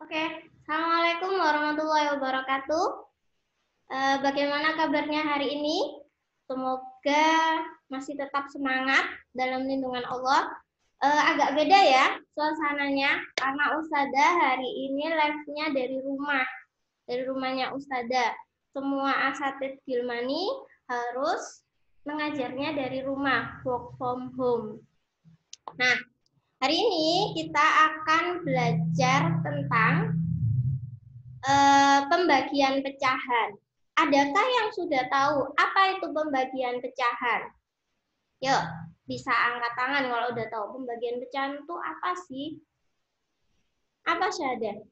Oke, Assalamualaikum warahmatullahi wabarakatuh. Bagaimana kabarnya hari ini? Semoga masih tetap semangat dalam lindungan Allah. Agak beda ya suasananya, karena Ustazah hari ini live-nya dari rumahnya Ustazah. Semua asatid Gilmani harus mengajarnya dari rumah, work from home. Nah, hari ini kita akan belajar tentang pembagian pecahan. Adakah yang sudah tahu apa itu pembagian pecahan? Yuk, bisa angkat tangan kalau udah tahu pembagian pecahan itu apa sih? Apa Syahada?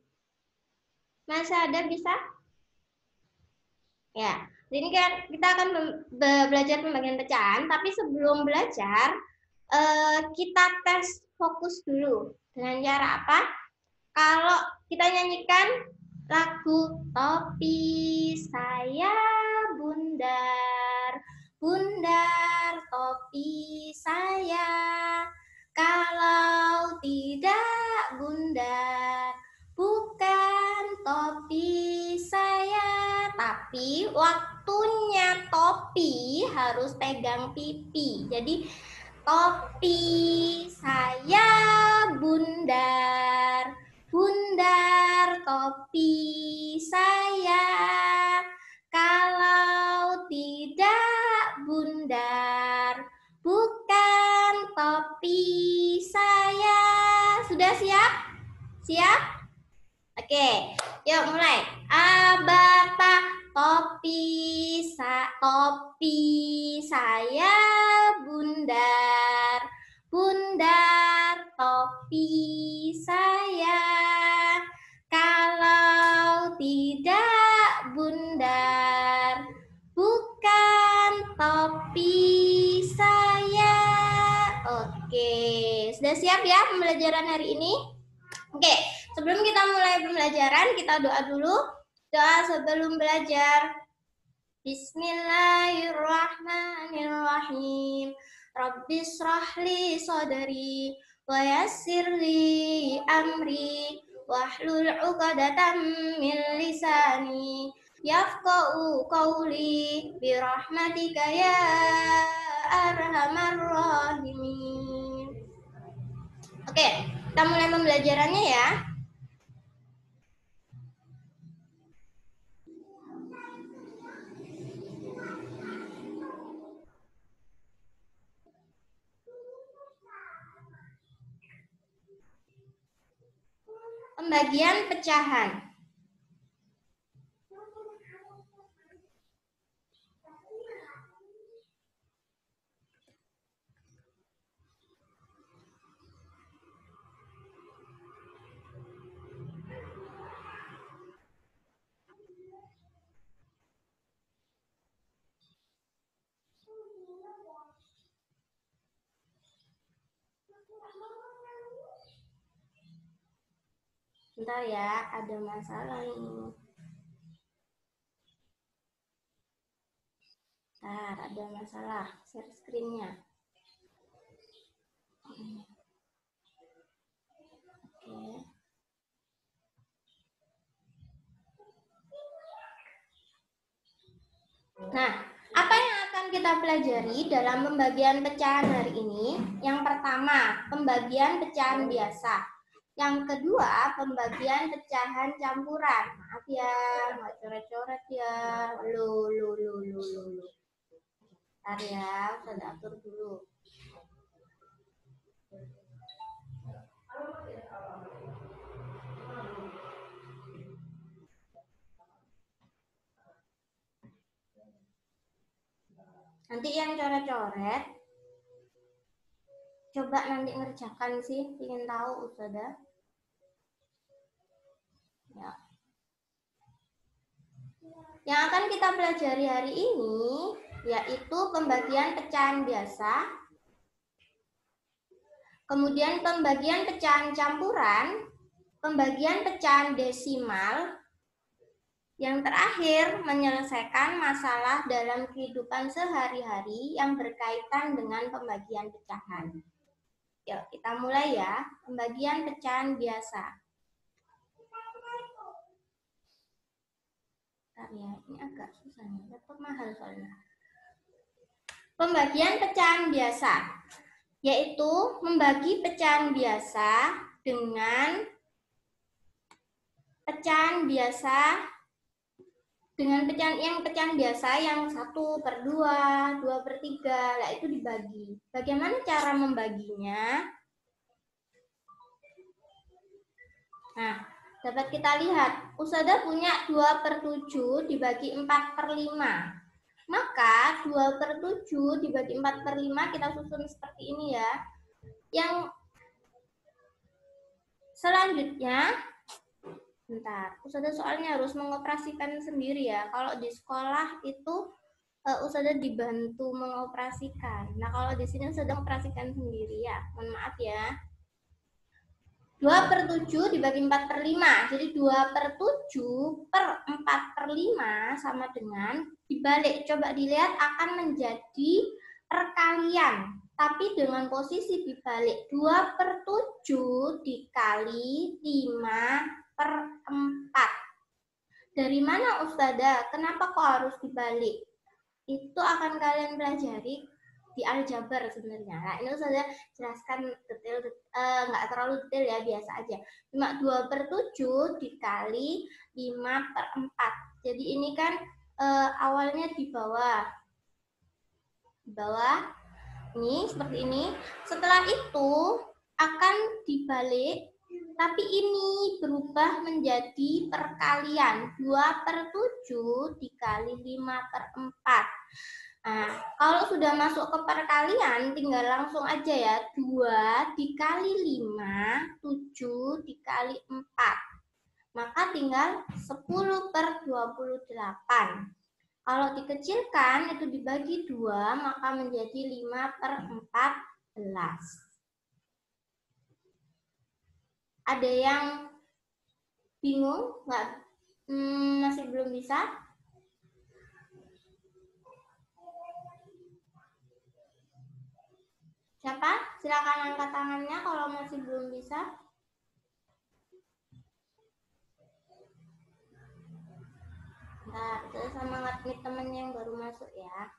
Mas Syahada bisa? Ya, ini kan kita akan belajar pembagian pecahan, tapi sebelum belajar, kita tes fokus dulu. Dengan cara apa? Kalau kita nyanyikan lagu topi saya bundar, bundar topi saya, kalau tidak bundar bukan topi saya. Tapi waktunya topi harus pegang pipi. Jadi topi saya bundar, bundar topi saya, kalau tidak bundar bukan topi saya. Sudah siap? Siap? Oke, yuk mulai. Abata topi saya bundar, bundar topi saya, kalau tidak bundar bukan topi saya. Oke, sudah siap ya pembelajaran hari ini? Oke, sebelum kita mulai pembelajaran, kita doa dulu. Doa sebelum belajar. Bismillahirrahmanirrahim. Rabbis shrahli sadri wa yassirli amri wahlul 'uqdatam min lisani yafqahu qawli birahmatika ya arhamar rahimin. Oke, kita mulai pembelajarannya ya. Pembagian pecahan. Bentar ya, ada masalah ini. Bentar, ada masalah share screen-nya. Oke. Nah, apa yang akan kita pelajari dalam pembagian pecahan hari ini? Yang pertama, pembagian pecahan biasa. Yang kedua, pembagian pecahan campuran. Maaf ya, nggak coret-coret ya. Lu. Bentar ya, saya atur dulu. Nanti yang coret-coret, coba nanti ngerjakan sih, ingin tahu Ustazah. Ya. Yang akan kita pelajari hari ini yaitu pembagian pecahan biasa, kemudian pembagian pecahan campuran, pembagian pecahan desimal, yang terakhir menyelesaikan masalah dalam kehidupan sehari-hari yang berkaitan dengan pembagian pecahan. Yuk kita mulai ya, pembagian pecahan biasa. Bentar ya, ini agak susah nih, laptop mahal soalnya. Pembagian pecahan biasa, yaitu membagi pecahan biasa dengan pecahan biasa dengan pecahan biasa yang 1/2, 2/3, lah itu dibagi. Bagaimana cara membaginya? Nah, dapat kita lihat, Ustazah punya 2/7 dibagi 4/5. Maka 2/7 dibagi 4/5 kita susun seperti ini ya. Yang selanjutnya, bentar, Ustazah soalnya harus mengoperasikan sendiri ya. Kalau di sekolah itu Ustazah dibantu mengoperasikan. Nah, kalau di sini Ustazah mengoperasikan sendiri ya. Mohon maaf ya. 2/7 dibagi 4/5. Jadi 2/7 per 4/5 sama dengan dibalik. Coba dilihat akan menjadi perkalian. Tapi dengan posisi dibalik. 2/7 dikali 5/4. Dari mana Ustazah? Kenapa kok harus dibalik? Itu akan kalian pelajari di aljabar sebenarnya. Nah, ini Ustazah jelaskan detail, nggak terlalu detail ya, biasa aja. Cuma 2/7 dikali 5/4. Jadi ini kan awalnya di bawah. Di bawah ini seperti ini. Setelah itu akan dibalik, tapi ini berubah menjadi perkalian. 2/7 dikali 5/4. Nah, kalau sudah masuk ke perkalian, tinggal langsung aja ya. 2 dikali 5, 7 dikali 4. Maka tinggal 10/28. Kalau dikecilkan, itu dibagi 2, maka menjadi 5/14. Ada yang bingung? Nggak? Masih belum bisa? Siapa? Silakan angkat tangannya kalau masih belum bisa. Nah, saya sama ngadmit temennya yang baru masuk ya.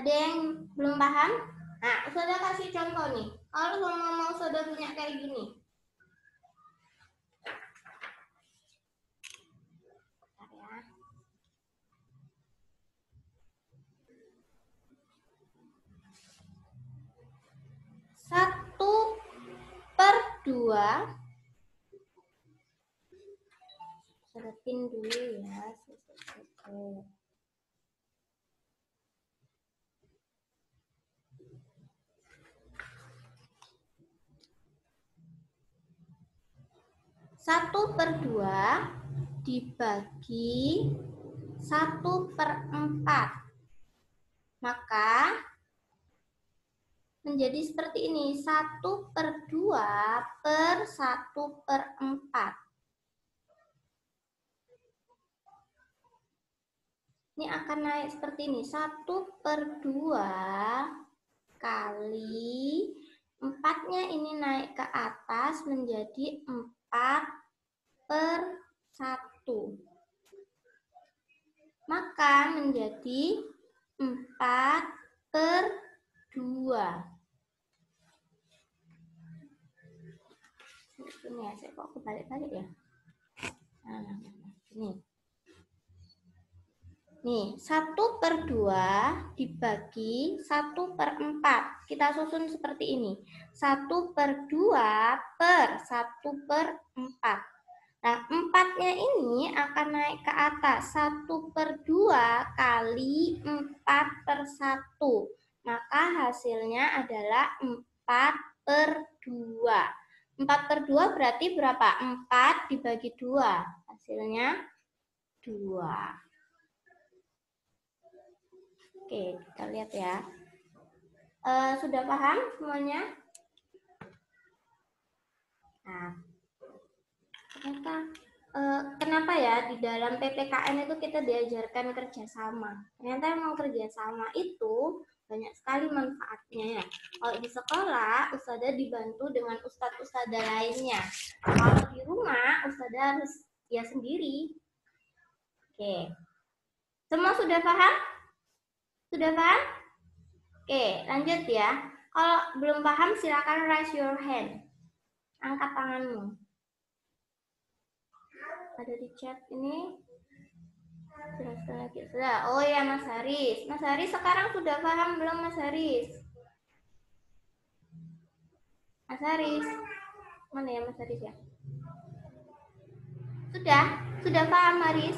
Ada yang belum paham? Nah, Ustazah kasih contoh nih. Kalau mau Ustazah punya kayak gini. Bentar ya. 1/2. Saya pin dulu ya. 1/2 dibagi 1/4. Maka menjadi seperti ini. 1/2 per 1/4. Ini akan naik seperti ini. 1/2 kali 4-nya ini naik ke atas menjadi 4/1. Maka menjadi 4/2. Ini ya, saya kok kebalik-balik ya. Nah, ini. Nih, 1/2 dibagi 1/4. Kita susun seperti ini. 1/2 per 1/4. Nah, 4-nya ini akan naik ke atas. 1/2 kali 4/1. Maka hasilnya adalah 4/2. 4/2 berarti berapa? 4 dibagi 2. Hasilnya 2. Oke, kita lihat ya. Sudah paham semuanya? Nah, ternyata kenapa ya di dalam PPKN itu kita diajarkan kerjasama? Ternyata emang kerjasama itu banyak sekali manfaatnya ya. Kalau di sekolah, Ustazah dibantu dengan ustadz-ustadzah lainnya. Kalau di rumah, Ustazah harus ya sendiri. Oke. Semua sudah paham? Sudah paham? Oke, lanjut ya. Kalau belum paham silakan raise your hand. Angkat tanganmu. Ada di chat ini. Jelaskan lagi. Sudah. Oh ya, Mas Haris. Mas Haris sekarang sudah paham belum, Mas Haris? Mas Haris. Mana ya Mas Haris ya? Sudah paham Haris?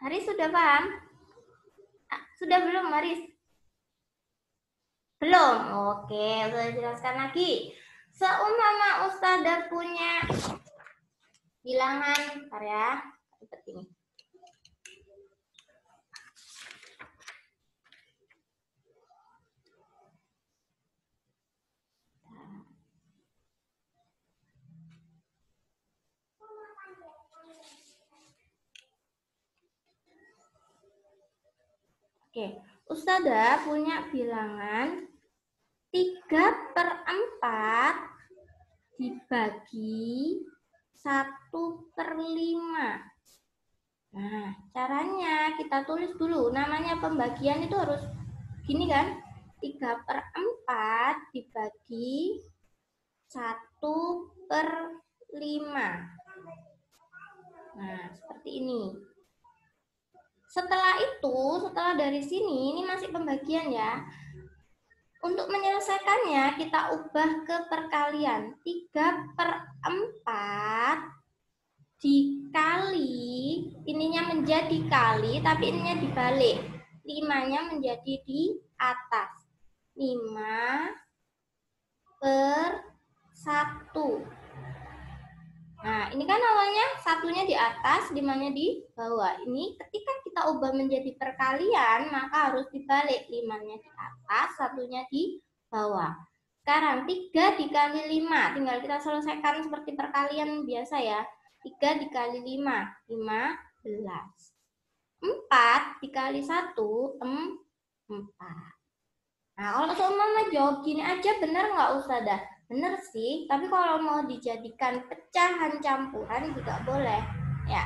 Haris sudah paham? Sudah belum Haris? Belum? Oke, saya jelaskan lagi. Seumpama Ustazah punya bilangan, bentar ya, seperti ini. Oke, Ustazah punya bilangan 3/4 dibagi 1/5. Nah, caranya kita tulis dulu. Namanya pembagian itu harus gini kan? 3/4 dibagi 1/5. Nah, seperti ini. Setelah dari sini, ini masih pembagian ya. Untuk menyelesaikannya, kita ubah ke perkalian. 3/4 dikali, ininya menjadi kali, tapi ininya dibalik. 5-nya menjadi di atas. 5/1. Nah, ini kan awalnya satunya di atas, 5-nya di bawah. Ini ketika kita ubah menjadi perkalian, maka harus dibalik. 5-nya di atas, satunya di bawah. Sekarang 3 dikali 5. Tinggal kita selesaikan seperti perkalian biasa ya. 3 dikali 5, 15. 4 dikali 1, 4. Nah, kalau seumpama jawab gini aja benar nggak Ustazah? Bener sih, tapi kalau mau dijadikan pecahan campuran juga boleh, ya.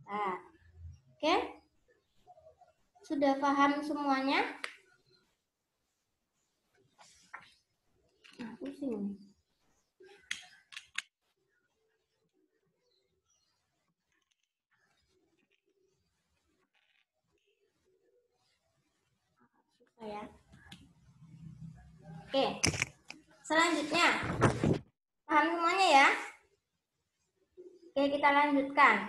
Nah, oke? Sudah paham semuanya? Nah, pusing. Susah ya. Oke, selanjutnya. Paham semuanya ya? Oke, kita lanjutkan.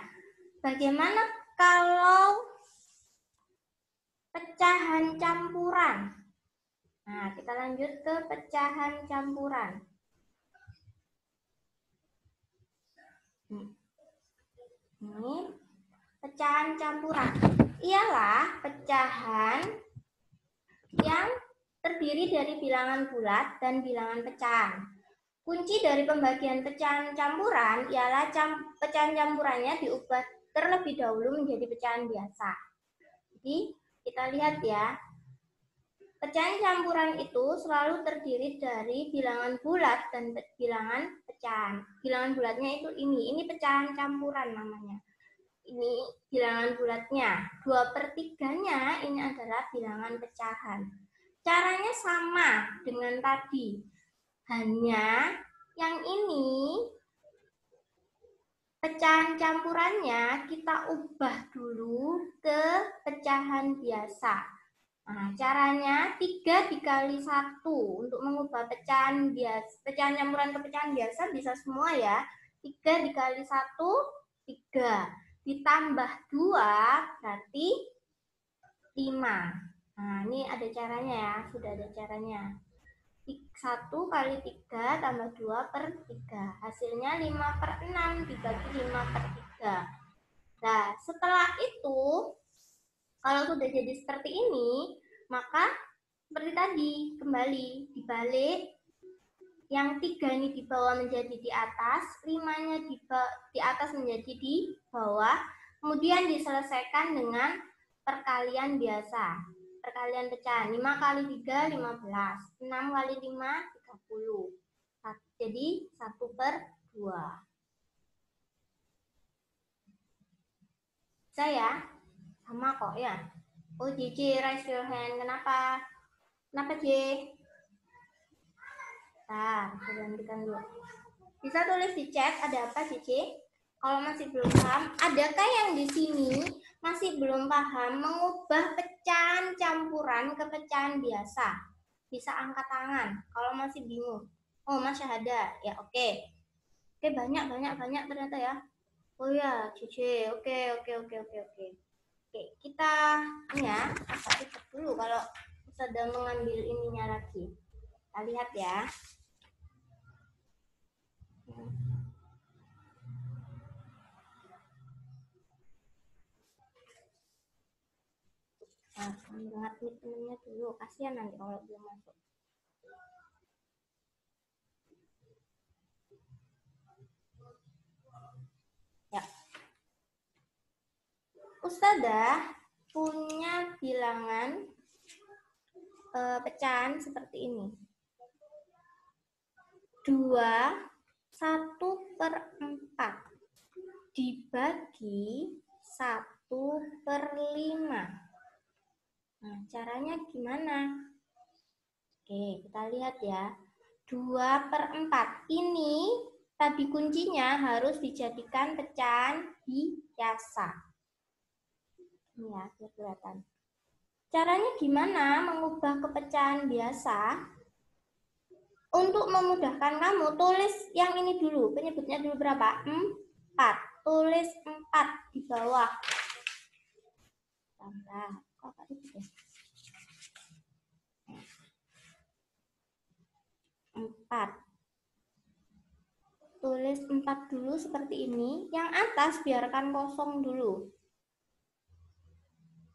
Bagaimana kalau pecahan campuran? Nah, kita lanjut ke pecahan campuran. Ini pecahan campuran. Ialah pecahan yang terdiri dari bilangan bulat dan bilangan pecahan. Kunci dari pembagian pecahan campuran ialah pecahan campurannya diubah terlebih dahulu menjadi pecahan biasa. Jadi kita lihat ya, pecahan campuran itu selalu terdiri dari bilangan bulat dan bilangan pecahan. Bilangan bulatnya itu ini pecahan campuran namanya. Ini bilangan bulatnya. 2/3-nya ini adalah bilangan pecahan. Caranya sama dengan tadi. Hanya yang ini pecahan campurannya kita ubah dulu ke pecahan biasa. Nah, caranya 3 dikali 1 untuk mengubah pecahan campuran ke pecahan biasa bisa semua ya. 3 dikali 1, 3. Ditambah 2 berarti 5. Nah, ini ada caranya ya, sudah ada caranya. 1 kali 3 tambah 2/3. Hasilnya 5/6 dibagi 5/3. Nah, setelah itu, kalau sudah jadi seperti ini, maka seperti tadi, kembali dibalik. Yang 3 ini di bawah menjadi di atas, 5-nya di atas menjadi di bawah. Kemudian diselesaikan dengan perkalian biasa. Perkalian pecahan. 5 kali 3, 15. 6 kali 5, 30. jadi 1/2. Saya sama kok ya. Oh, JJ, raise your hand. Kenapa? Kenapa, J? Nah, saya gantikan dulu. Bisa tulis di chat ada apa, JJ? Kalau masih belum paham, adakah yang di sini masih belum paham mengubah pecahan campuran ke pecahan biasa? Bisa angkat tangan kalau masih bingung. Oh, masih ada. Ya, oke. Oke, banyak ternyata ya. Oh ya, JJ. Oke. Oke, kita ini ya, kita dulu kalau sedang mengambil ininya lagi. Kita lihat ya. Nah, sambil ngadmit temennya dulu, kasihan nanti kalau belum masuk. Ya. Ustazah punya bilangan pecahan seperti ini. 2/1/4 dibagi 1/5. Nah, caranya gimana? Oke, kita lihat ya. 2/4 ini tadi kuncinya harus dijadikan pecahan biasa. Ini ya, biar kelihatan. Caranya gimana mengubah ke pecahan biasa? Untuk memudahkan kamu, tulis yang ini dulu. Penyebutnya dulu berapa? 4. Tulis 4 di bawah. Tambah. Kok Pak itu ya? 4. Tulis 4 dulu seperti ini. Yang atas biarkan kosong dulu.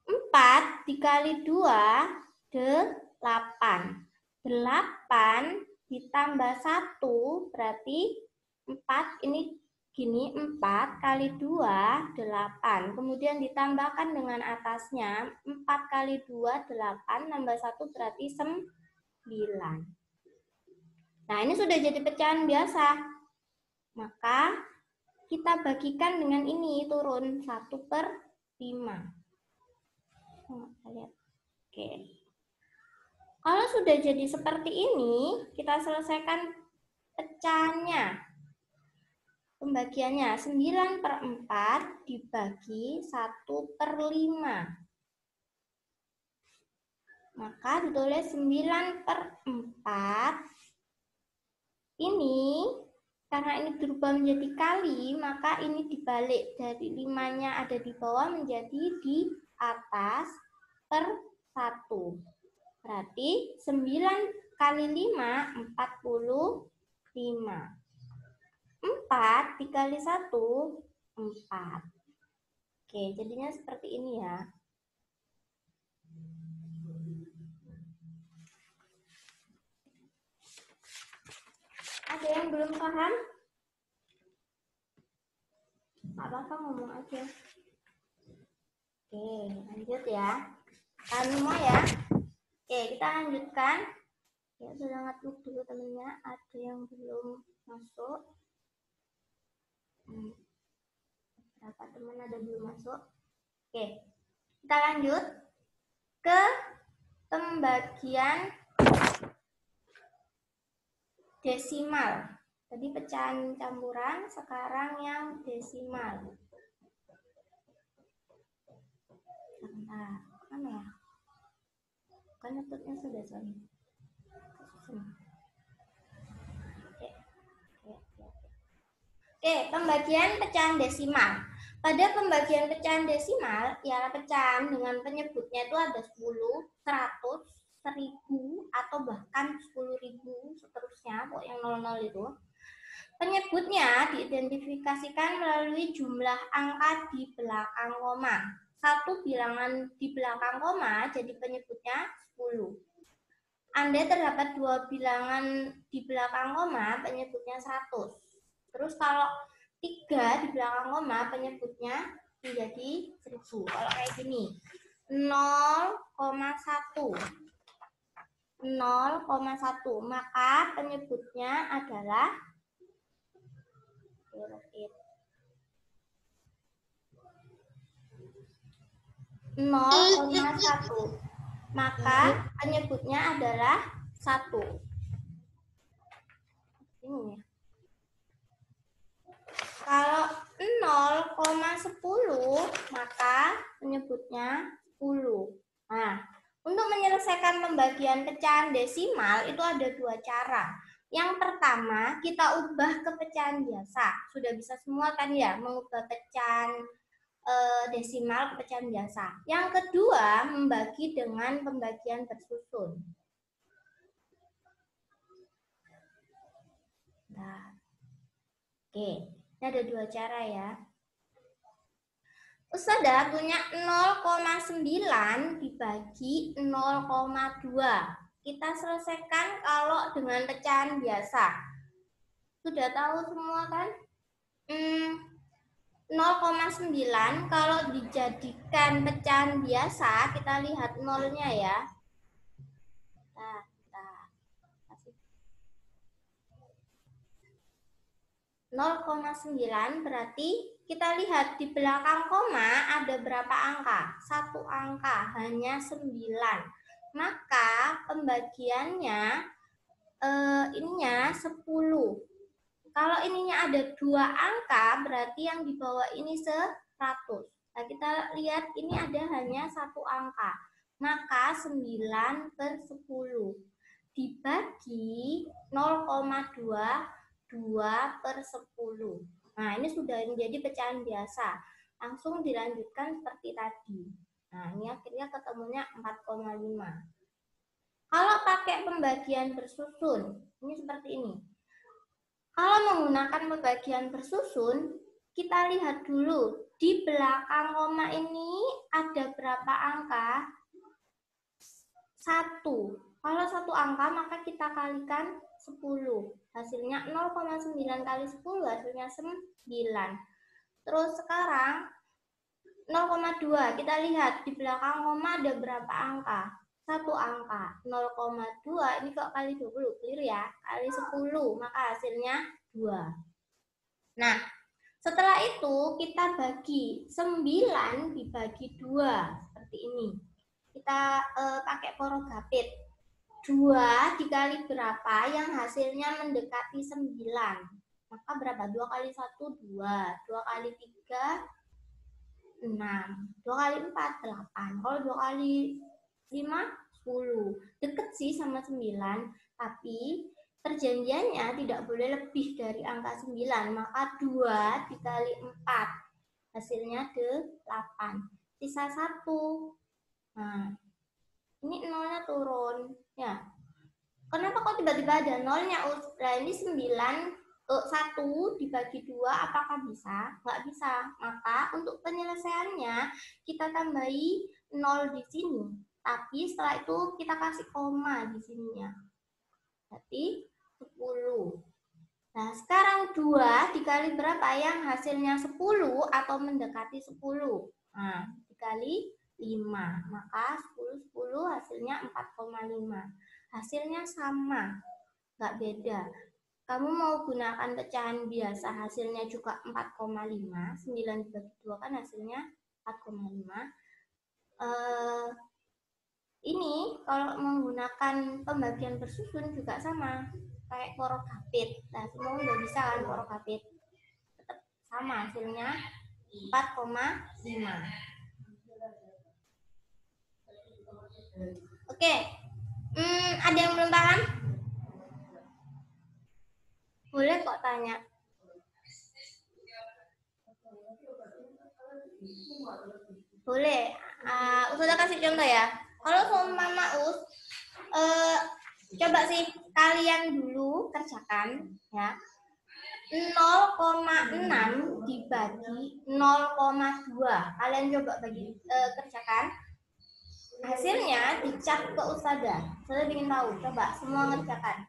4 dikali 2, 8. 8 ditambah 1 berarti 4, ini gini, 4 kali 2, 8. Kemudian ditambahkan dengan atasnya, 4 kali 2, 8, tambah 1 berarti 9. Nah, ini sudah jadi pecahan biasa. Maka kita bagikan dengan ini, turun 1/5. Lihat. Oke. Kalau sudah jadi seperti ini, kita selesaikan pecahannya. Pembagiannya 9/4 dibagi 1/5. Maka ditulis 9/4. Ini karena ini berubah menjadi kali, maka ini dibalik dari 5-nya ada di bawah menjadi di atas per 1. Berarti 9 kali 5, 45. 4 dikali 1, 4. Oke, jadinya seperti ini ya. Ada yang belum paham? Apa-apa ngomong aja. Oke, lanjut ya. Kalian semua ya. Oke, kita lanjutkan. Ya, sudah ngetuk dulu temennya. Ada yang belum masuk. Berapa teman ada belum masuk? Oke, kita lanjut ke pembagian desimal. Tadi pecahan campuran, sekarang yang desimal. Bentar, mana ya? Kan ngetutnya sudah soalnya. Oke, pembagian pecahan desimal. Pada pembagian pecahan desimal, ialah pecahan dengan penyebutnya itu ada 10, 100, 1000, atau bahkan 10.000, seterusnya, pokoknya yang 00 itu. Penyebutnya diidentifikasikan melalui jumlah angka di belakang koma. Satu bilangan di belakang koma, jadi penyebutnya 10. Andai terdapat 2 bilangan di belakang koma, penyebutnya 100. Terus kalau 3 di belakang koma, penyebutnya menjadi 1000. Kalau kayak gini, 0,1. 0,1. Maka penyebutnya adalah 0,1. Maka penyebutnya adalah 1. Ini ya. Kalau 0,10 maka penyebutnya 10. Nah, untuk menyelesaikan pembagian pecahan desimal itu ada 2 cara. Yang pertama, kita ubah ke pecahan biasa. Sudah bisa semua kan ya, mengubah pecahan desimal ke pecahan biasa. Yang kedua, membagi dengan pembagian bersusun. Nah, oke, ini ada 2 cara ya. Ustazah punya 0,9 dibagi 0,2. Kita selesaikan kalau dengan pecahan biasa. Sudah tahu semua kan? 0,9 kalau dijadikan pecahan biasa, kita lihat nolnya ya. Nah, 0,9 berarti kita lihat di belakang koma ada berapa angka? 1 angka, hanya 9. Maka pembagiannya ininya 10. Kalau ininya ada 2 angka, berarti yang di bawah ini 100. Nah, kita lihat ini ada hanya 1 angka. Maka 9/10 dibagi 0,2, 2/10. Nah, ini sudah menjadi pecahan biasa. Langsung dilanjutkan seperti tadi. Nah, ini akhirnya ketemunya 4,5. Kalau pakai pembagian bersusun, ini seperti ini. Kalau menggunakan pembagian bersusun, kita lihat dulu di belakang koma ini ada berapa angka? 1. Kalau 1 angka maka kita kalikan 10. Hasilnya 0,9 kali 10 hasilnya 9. Terus sekarang 0,2. Kita lihat di belakang koma ada berapa angka? 1 angka. 0,2 ini kok kali 20, clear ya? Kali 10, maka hasilnya 2. Nah, setelah itu kita bagi 9 dibagi 2 seperti ini. Kita pakai porogapit. 2 dikali berapa yang hasilnya mendekati 9? Maka berapa? 2 kali 1, 2. 2 kali 3, 6. 2 kali 4, 8. Kalau 2 kali 5, 10. Deket sih sama 9, tapi perjanjiannya tidak boleh lebih dari angka 9. Maka 2 dikali 4. Hasilnya 8. Sisa 1. Nah, ini nolnya turun. Ya. Kenapa kok tiba-tiba ada nolnya? Nah, ini 1 dibagi 2, apakah bisa? Nggak bisa. Maka untuk penyelesaiannya, kita tambahi 0 di sini. Tapi setelah itu kita kasih koma di sininya. Berarti 10. Nah, sekarang 2 dikali berapa yang hasilnya 10 atau mendekati 10? Nah, dikali 5. Maka 10 hasilnya 4,5. Hasilnya sama. Nggak beda. Kamu mau gunakan pecahan biasa hasilnya juga 4,5. 9 dibagi 2 kan hasilnya 4,5. Ini kalau menggunakan pembagian bersusun juga sama, kayak porogapit. Nah, semua udah bisa kan porogapit. Tetap sama hasilnya 4,5. Oke. Ada yang belum paham? Boleh kok tanya. Boleh. Ustazah kasih contoh ya. Kalau seumpama coba sih kalian dulu kerjakan ya. 0,6 dibagi 0,2. Kalian coba bagi kerjakan. Hasilnya dicap ke Ustazah. Ustazah ingin tahu. Coba semua ngerjakan.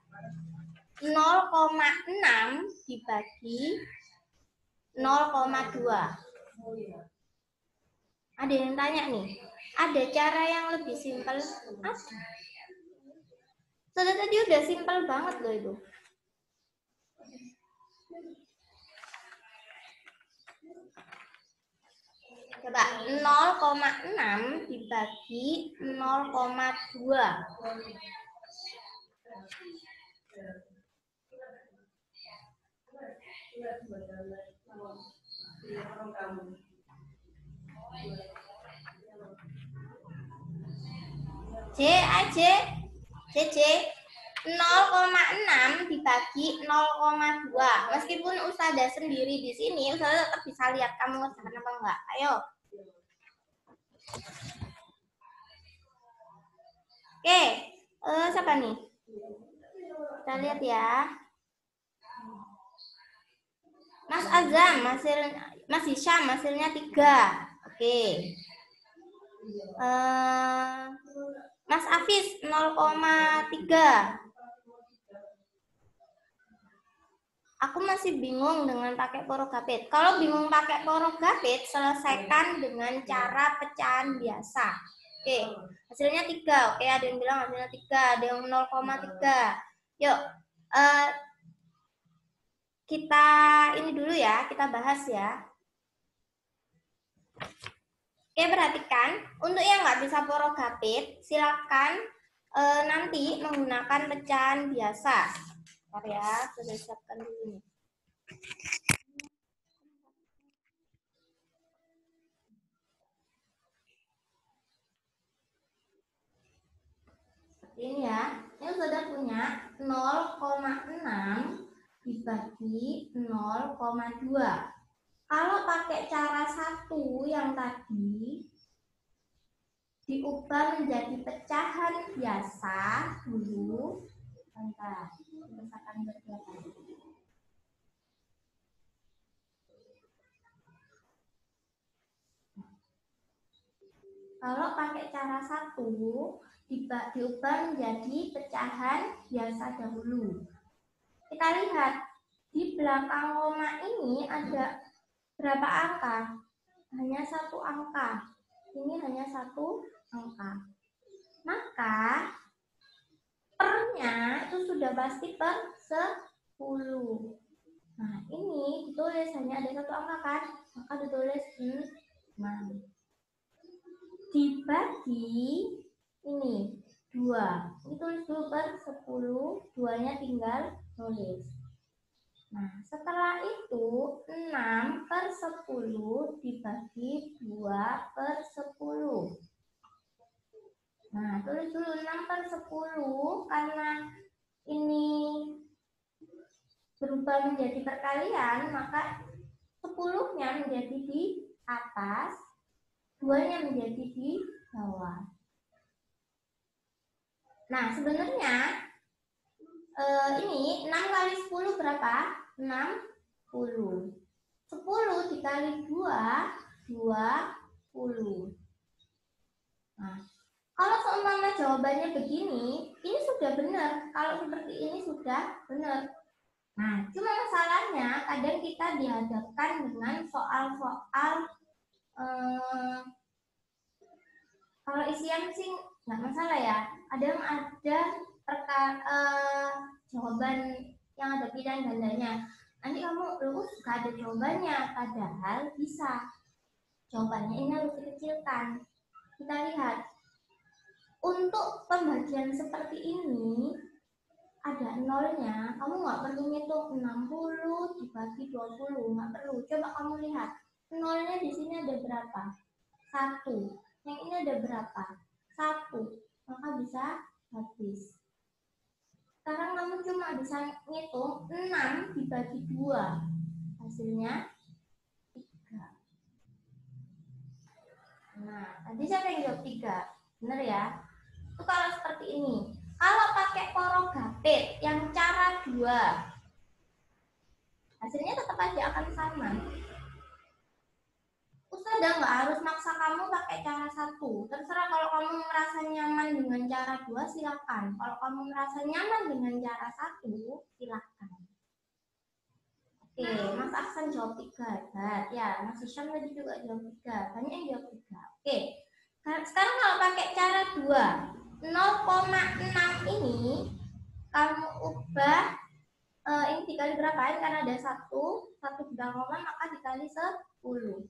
0,6 dibagi 0,2. Ada yang tanya nih. Ada cara yang lebih simpel? Sudah tadi udah simpel banget loh itu. Coba 0,6 dibagi 0,2. C 0,6 dibagi 0,2. Meskipun Ustazah sendiri di sini, Ustazah tetap bisa lihat kamu ngerjakan apa enggak. Ayo. Oke, siapa nih? Kita lihat ya. Mas Azam, Mas Hisham, hasilnya 3. Oke. Mas Afis 0,3. Aku masih bingung dengan pakai porogapit. Kalau bingung pakai porogapit, selesaikan dengan cara pecahan biasa. Oke, hasilnya 3. Oke, ada yang bilang hasilnya 3, ada yang 0,3. Yuk, kita ini dulu ya, kita bahas ya. Oke, perhatikan. Untuk yang nggak bisa porogapit, silakan nanti menggunakan pecahan biasa. Bentar ya, sudah siapkan dulu nih. Ini ya, ini sudah punya 0,6 dibagi 0,2. Kalau pakai cara 1 yang tadi, diubah menjadi pecahan biasa dulu. Bentar, misalkan berapa? Kalau pakai cara 1, diubah menjadi pecahan biasa dahulu. Kita lihat, di belakang koma ini ada berapa angka? Hanya 1 angka. Ini hanya 1 angka. Maka pernya itu sudah pasti per 10. Nah, ini ditulis hanya ada 1 angka kan? Maka ditulis 6. Dibagi ini 2. Ini tulis dulu per 10, 2-nya tinggal tulis. Nah, setelah itu 6 per 10 dibagi 2 per 10. Nah, tulis dulu 6 per 10 karena ini berubah menjadi perkalian, maka 10-nya menjadi di atas, 2-nya menjadi di bawah. Nah, sebenarnya ini 6 kali 10 berapa? 60. 10 dikali 2, 20. Nah, kalau seumpama jawabannya begini, ini sudah benar. Kalau seperti ini sudah benar. Nah, cuma masalahnya kadang kita dihadapkan dengan soal-soal kalau isian sih nggak masalah ya. Kadang ada jawaban yang ada pilihan gandanya. Nanti kamu lulus gak ada jawabannya, padahal bisa. Jawabannya ini harus dikecilkan. Kita lihat. Untuk pembagian seperti ini, ada nolnya, kamu nggak perlu ngitung 60 dibagi 20, nggak perlu. Coba kamu lihat, nolnya di sini ada berapa? 1. Yang ini ada berapa? 1. Maka bisa habis. Sekarang kamu cuma bisa ngitung 6 dibagi 2. Hasilnya 3. Nah, tadi siapa yang jawab 3? Benar ya? Itu kalau seperti ini. Kalau pakai porogapit yang cara 2, hasilnya tetap aja akan sama. Ustazah nggak harus maksa kamu pakai cara 1. Terserah, kalau kamu merasa nyaman dengan cara 2, silakan. Kalau kamu merasa nyaman dengan cara 1, silakan. Oke, Mas Aksan jawab 3. Ya, Mas Hisham tadi juga jawab 3. Banyak yang jawab 3. Oke. Sekarang kalau pakai cara 2, 0,6 ini kamu ubah ini dikali berapa? Ini karena ada satu bidang koma, maka dikali 10. 0,6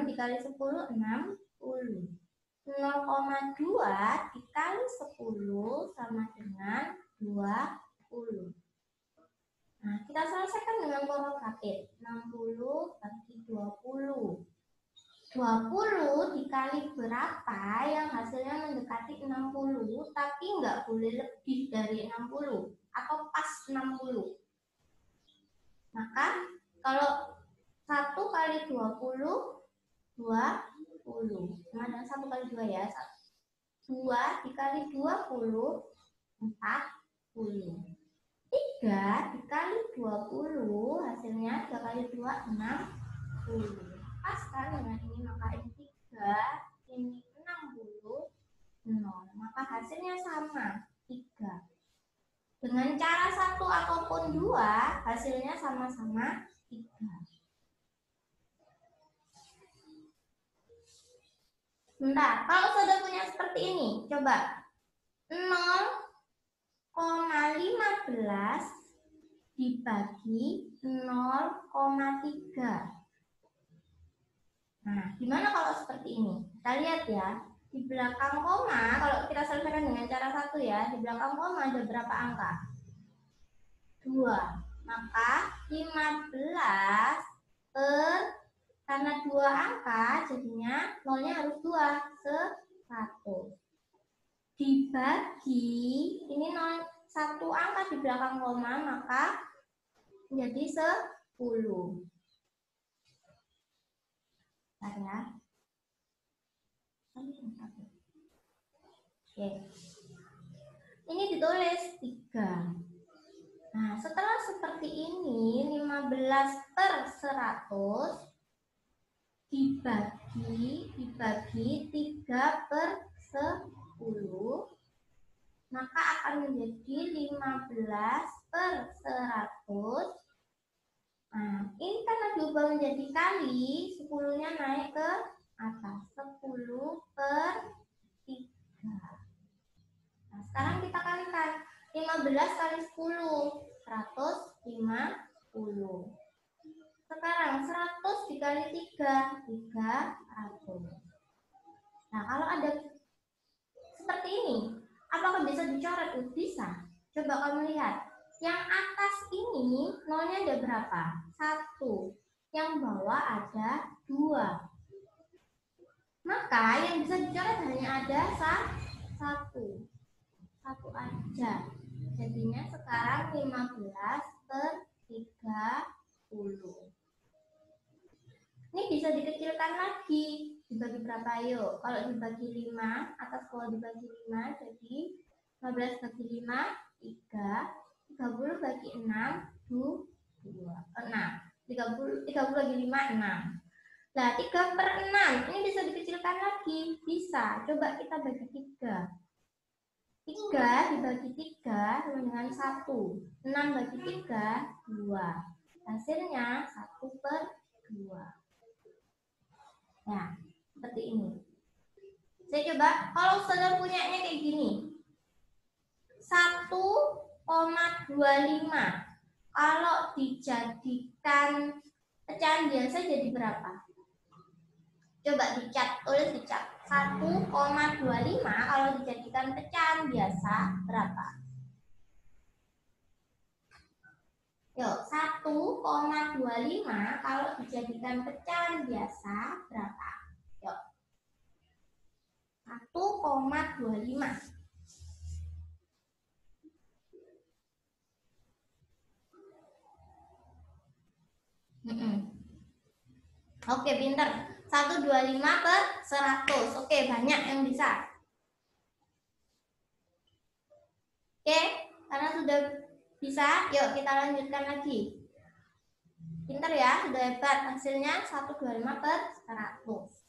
dikali 10, 60. 0,2 dikali 10 sama dengan 20. Nah, kita selesaikan dengan korotatif. 60 bagi 20. 20 dikali berapa yang hasilnya mendekati 60, tapi nggak boleh lebih dari 60 atau pas 60. Maka kalau 1 kali 20, 20. Sama dengan 1 kali 2 ya. 2 dikali 20, 40. 3 dikali 20, hasilnya 3 kali 2, 60. Pas kan dengan ini, maka ini 3, ini 60, 0. Maka hasilnya sama, 3. Dengan cara 1 ataupun 2, hasilnya sama-sama 3. Bentar, kalau sudah punya seperti ini, coba 0,15 dibagi 0,3. Nah, gimana kalau seperti ini? Kita lihat ya, di belakang koma, kalau kita selesaikan dengan cara 1 ya, di belakang koma ada berapa angka? 2. Maka 15 karena 2 angka, jadinya nolnya harus 2, 100. Dibagi, ini 1 angka di belakang koma, maka menjadi 10. Bentar ya. Oke. Ini ditulis 3. Nah, setelah seperti ini, 15 per 100 dibagi 3 per 10, maka akan menjadi 15 per 100. Nah, ini karena diubah menjadi kali, 10-nya naik ke atas, 10 per 3. Nah, sekarang kita kalikan 15 kali 10, 150. Sekarang 100 dikali 3, 300. Nah, kalau ada seperti ini, apakah bisa dicoret? Bisa. Coba kamu lihat. Yang atas ini nolnya ada berapa? 1. Yang bawah ada 2. Maka yang bisa dicoret hanya ada 1. 1 aja. Jadinya sekarang 15 per 30. Ini bisa dikecilkan lagi. Dibagi berapa yuk? Kalau dibagi 5, atas bawah dibagi 5, jadi 15 bagi 5, 3. 30 bagi 6, 2, 6. 30 bagi 5, 6. Nah, 3 per 6. Ini bisa dikecilkan lagi. Bisa. Coba kita bagi 3. 3 dibagi 3 sama dengan 1. 6 bagi 3, 2. Hasilnya 1 per 2. Nah, seperti ini. Saya coba, kalau saudara punyanya kayak gini. 1,25. Kalau dijadikan pecahan biasa jadi berapa? Coba dicat, tulis dicat. 1,25 kalau dijadikan pecahan biasa berapa? Yuk, 1,25 kalau dijadikan pecahan biasa berapa? Yuk. 1,25. Oke, pinter. 125 per 100. Oke, banyak yang bisa. Oke, karena sudah bisa, yuk kita lanjutkan lagi. Pinter ya, sudah hebat. Hasilnya 125 per 100.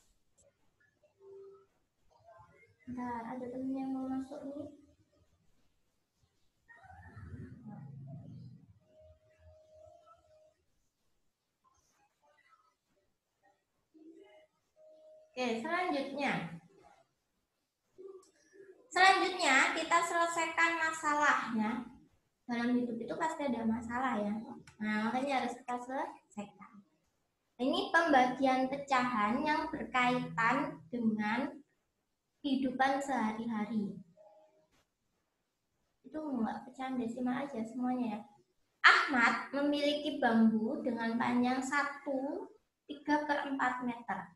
Bentar, ada temen yang mau masuk nih. Oke, selanjutnya. Selanjutnya kita selesaikan masalahnya. Dalam hidup itu pasti ada masalah ya. Nah, makanya harus kita selesaikan. Ini pembagian pecahan yang berkaitan dengan kehidupan sehari-hari. Itu enggak pecahan desimal aja semuanya ya. Ahmad memiliki bambu dengan panjang 1/3/4 meter.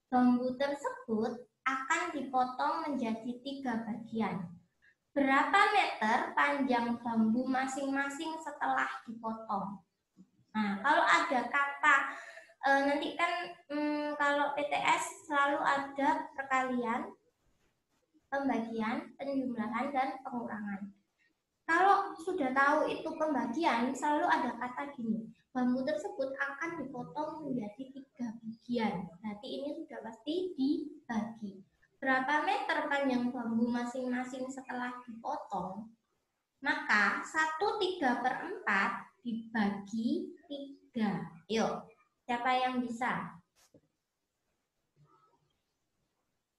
Bambu tersebut akan dipotong menjadi 3 bagian. Berapa meter panjang bambu masing-masing setelah dipotong? Nah, kalau ada kata nanti kan kalau PTS selalu ada perkalian, pembagian, penjumlahan, dan pengurangan. Kalau sudah tahu itu pembagian, selalu ada kata gini, bambu tersebut akan dipotong menjadi 3 bagian. Berarti ini sudah pasti dibagi. Berapa meter panjang bambu masing-masing setelah dipotong? Maka 1/3/4 dibagi 3. Yuk, siapa yang bisa?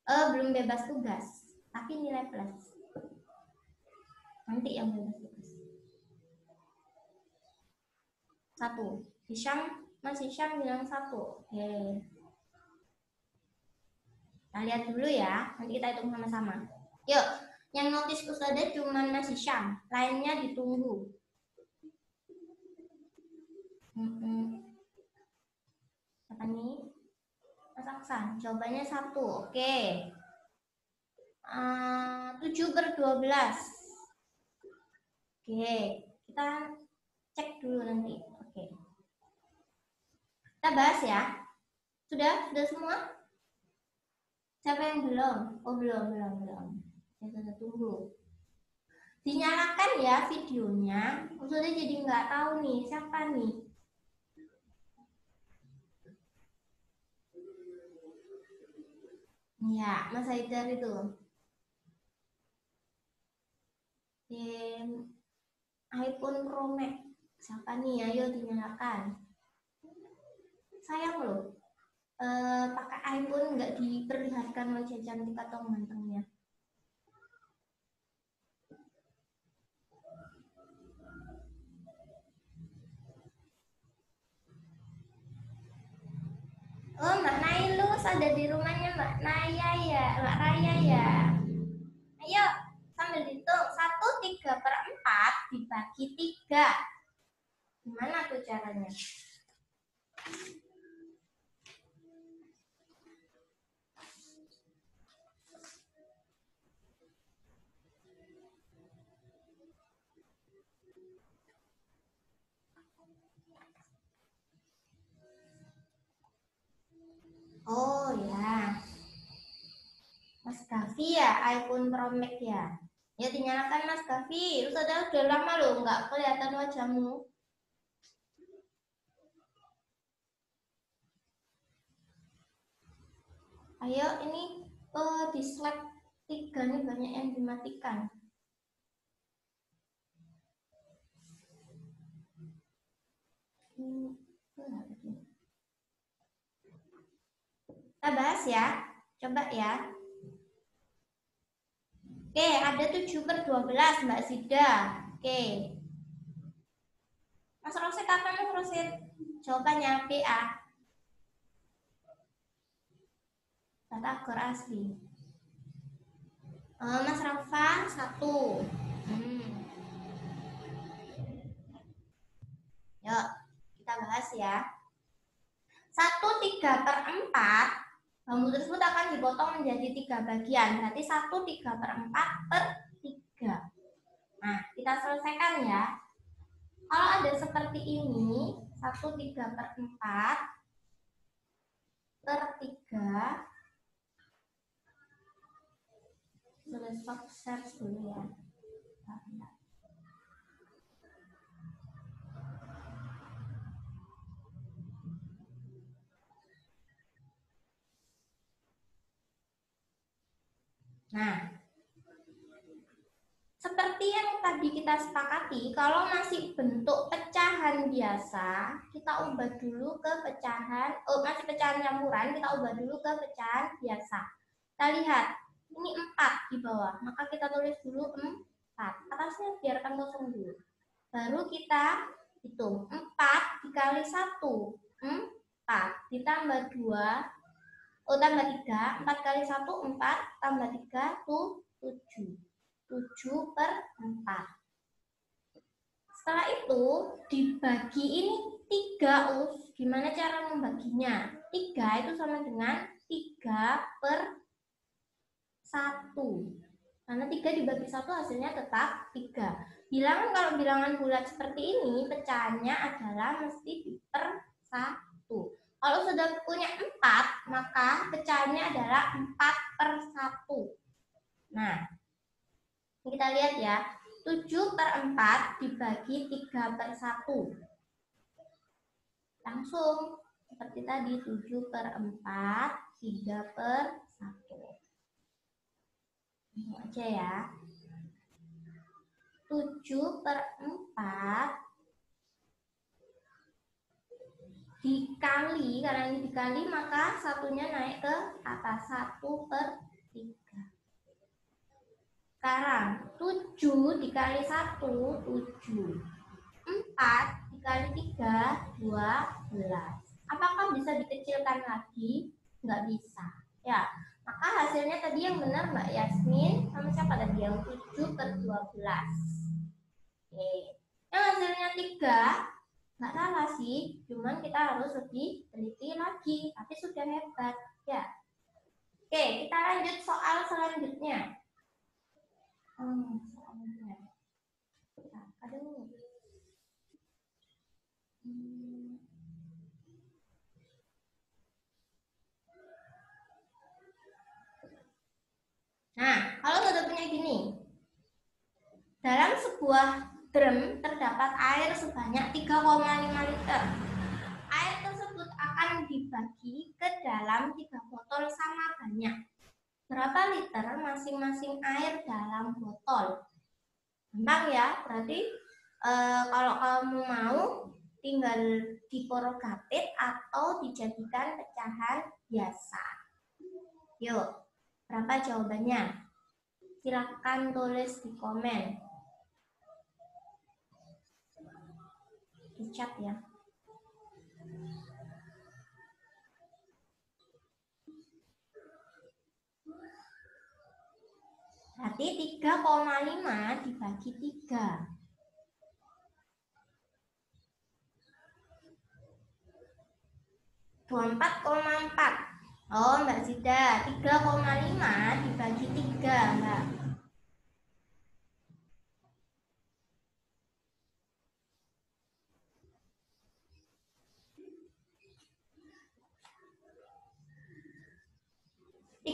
Belum bebas tugas, tapi nilai plus. Nanti yang bebas tugas. 1. Mas Hisham bilang 1. Oke. Kita lihat dulu ya, nanti kita hitung sama-sama. Yuk, yang notice Ustazah cuma Mas Hisham, lainnya ditunggu. Apa nih? Mas Aksan, jawabannya 1. Oke. 7/12. Oke, kita cek dulu nanti. Oke. Kita bahas ya. Sudah semua? Siapa yang belum? Oh, belum. Kita tunggu. Dinyalakan ya videonya. Maksudnya jadi nggak tahu nih siapa nih. Ya, Mas Haidar itu. iPhone Pro Max. Siapa nih? Ayo dinyalakan. Sayang loh. Pakai iPhone nggak diperlihatkan wajah cantik atau gantengnya. Oh, Mbak Nailus ada di rumahnya Mbak Naya ya, Mbak Raya ya. Ayo sambil dihitung 1/3/4 dibagi 3. Gimana tuh caranya? Oh ya, Mas Gavi ya, iPhone Pro Max ya. Ya dinyalakan Mas Gavi. Lu udah lama loh nggak kelihatan wajahmu. Ayo ini di slide 3 nih banyak yang dimatikan. Kita bahas ya. Coba ya. Oke, ada 7/12 Mbak Zida. Oke. Mas Rosid apa Mas Rosid? Jawabannya PA. Batagor asli. Mas Rafa 1. Yuk, kita bahas ya. 1/3/4 bambu tersebut akan dipotong menjadi 3 bagian. Berarti 1/3/4/3. Nah, kita selesaikan ya. Kalau ada seperti ini, 1/3/4/3. Sudah stop share dulu ya. Nah, seperti yang tadi kita sepakati, kalau masih bentuk pecahan biasa, kita ubah dulu ke pecahan, masih pecahan campuran, kita ubah dulu ke pecahan biasa. Kita lihat, Ini 4 di bawah, maka kita tulis dulu 4. Atasnya biarkan kosong dulu. Baru kita hitung 4 dikali 1, 4 ditambah 2, tambah 3, 4 kali 1 4, tambah 3 tuh 7. 7 per 4. Setelah itu dibagi ini 3 us. Gimana cara membaginya? 3 itu sama dengan 3 per 1. Karena 3 dibagi 1 hasilnya tetap 3. Bilangan kalau bilangan bulat seperti ini, pecahannya adalah mesti di per 1. Kalau sudah punya 4, maka pecahannya adalah 4 per 1. Nah, kita lihat ya. 7 per 4 dibagi 3 per 1. Langsung seperti tadi, 7 per 4, 3 per 1. Ini aja ya. 7 per 4 dikali, karena ini dikali maka satunya naik ke atas, 1 per 3. Sekarang 7 dikali 1, 7. 4 dikali 3, 12. Apakah bisa dikecilkan lagi? Nggak bisa. Ya, maka hasilnya tadi yang benar Mbak Yasmin sama siapa tadi? Yang 7 per 12. Oke. Yang hasilnya 3, nggak salah sih, cuman kita harus lebih teliti lagi, tapi sudah hebat ya. Oke, kita lanjut soal selanjutnya. Nah, kalau sudah punya gini, dalam sebuah drum terdapat air sebanyak 3,5 liter. Air tersebut akan dibagi ke dalam 3 botol sama banyak. Berapa liter masing-masing air dalam botol? Gampang ya, berarti kalau kamu mau tinggal diporogatif atau dijadikan pecahan biasa. Yuk, berapa jawabannya? Silakan tulis di komen. Di chat ya. Berarti 3,5 dibagi 3. 24,4. Oh, Mbak Zida, 3,5 dibagi 3, Mbak.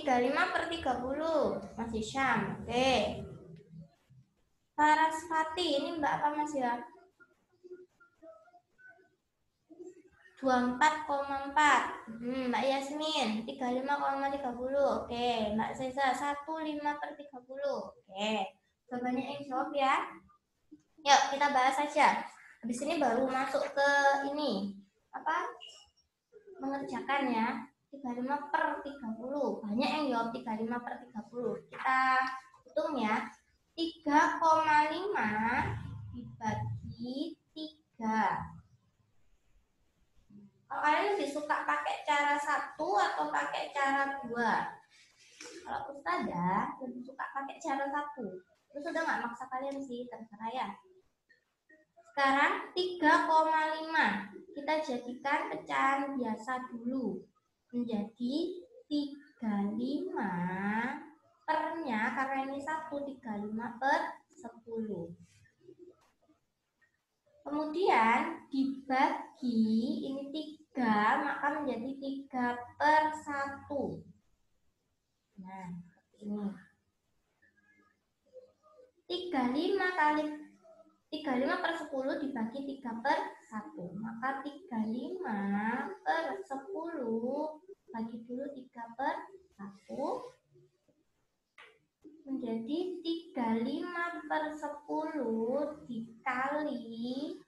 Lima per 30, masih Syam. Oke. Sarasvati, ini Mbak apa Mas ya? 24,4. Mbak Yasmin, 35,30. Oke, Mbak Seza 15 per 30. Oke. Jawabannya yang jawab ya. Yuk, kita bahas saja. Habis ini baru masuk ke ini. Apa? Mengerjakan ya. 35 per 30. Banyak yang jawab 35 per 30. Kita hitung ya. 3,5 dibagi 3. Kalau kalian lebih suka pakai cara 1 atau pakai cara 2? Kalau Ustazah lebih suka pakai cara 1. Terus udah nggak maksa kalian sih, terserah ya. Sekarang 3,5 kita jadikan pecahan biasa dulu. Menjadi 35 pernya, karena ini 1, 35 per 10. Kemudian dibagi ini 3, maka menjadi 3 per 1. Nah, ini 35 per 10 dibagi 3 per 1. Maka 35 per 10 bagi dulu 3 per 1 menjadi 35 per 10 dikali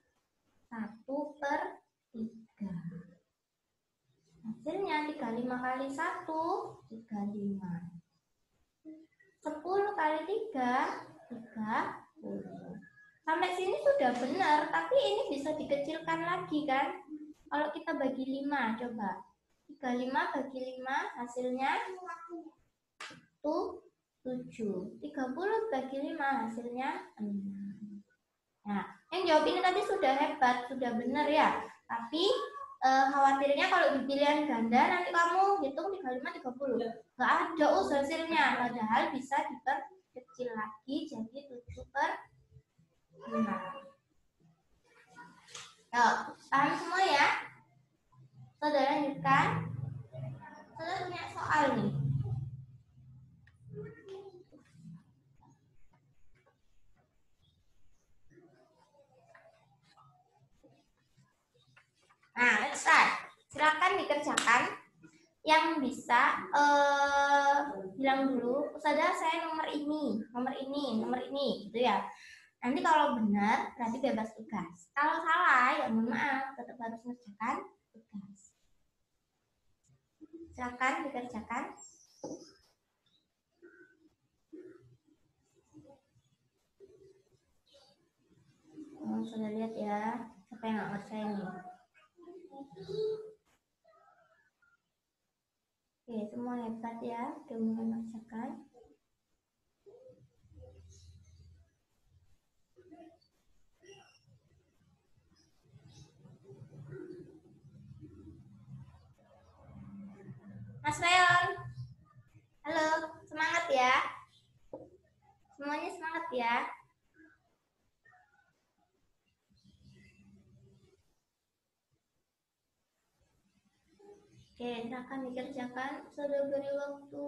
1 per 3. Hasilnya 35 kali 1, 35. kali 3, 30. Sampai sini sudah benar, tapi ini bisa dikecilkan lagi kan? Kalau kita bagi 5, coba. 35 bagi 5 hasilnya tuh 7. 30 bagi 5 hasilnya 6. Nah, yang jawab ini tadi sudah hebat, sudah benar ya. Tapi khawatirnya kalau di pilihan ganda nanti kamu hitung 35 30. Nggak ada hasilnya, padahal bisa diperkecil lagi jadi 7/5. Yuk, paham semua ya? Saudara lanjutkan. Saudara punya soal nih. Nah, let's start. Silakan dikerjakan. Yang bisa bilang dulu, Ustazah saya nomor ini, gitu ya. Nanti kalau benar berarti bebas tugas. Kalau salah ya mohon maaf, tetap harus mengerjakan tugas. Silakan dikerjakan. Sudah lihat ya, siapa yang nggak percaya nih? Oke, semua hebat ya, udah mulai mengerjakan. Mas Reon, halo, semangat ya. Semuanya semangat ya. Oke, silakan dikerjakan. Sudah beri waktu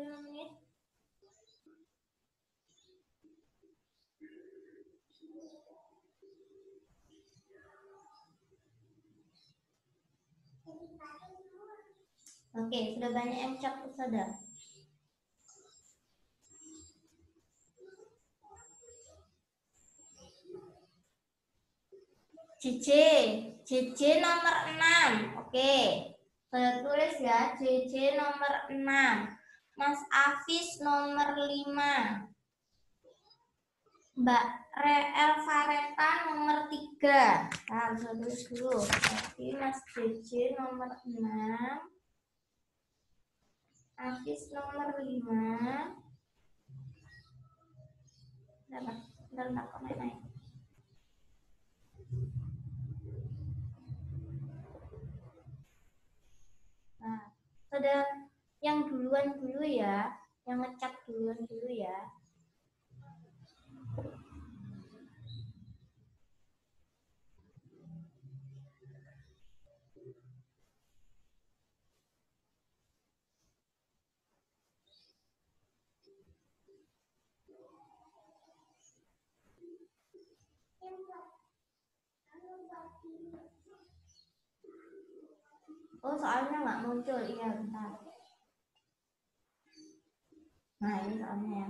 5 menit. Oke, sudah banyak yang chat Ustazah. JJ nomor 6. Oke. Saya tulis ya, JJ nomor 6. Mas Afis nomor 5. Mbak Elvareta nomor 3. Nah, saya tulis dulu. Jadi Mas JJ nomor 6. Afis nomor 5. Bentar, kok naik. Nah, ada yang duluan dulu ya, yang ngecat duluan dulu ya. Oh, soalnya nggak muncul, iya bentar. Nah, ini soalnya ya.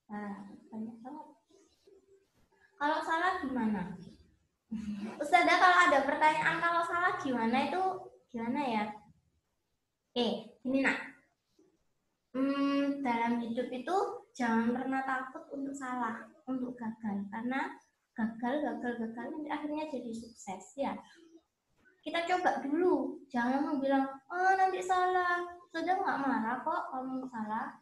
Nah, banyak banget. Kalau salah gimana? Ustazah, kalau ada pertanyaan kalau salah gimana itu gimana ya? Oke, ini nak. Dalam hidup itu jangan pernah takut untuk salah, untuk gagal, karena gagal nanti akhirnya jadi sukses ya. Kita coba dulu, jangan bilang oh nanti salah. Sudah nggak marah kok kamu salah.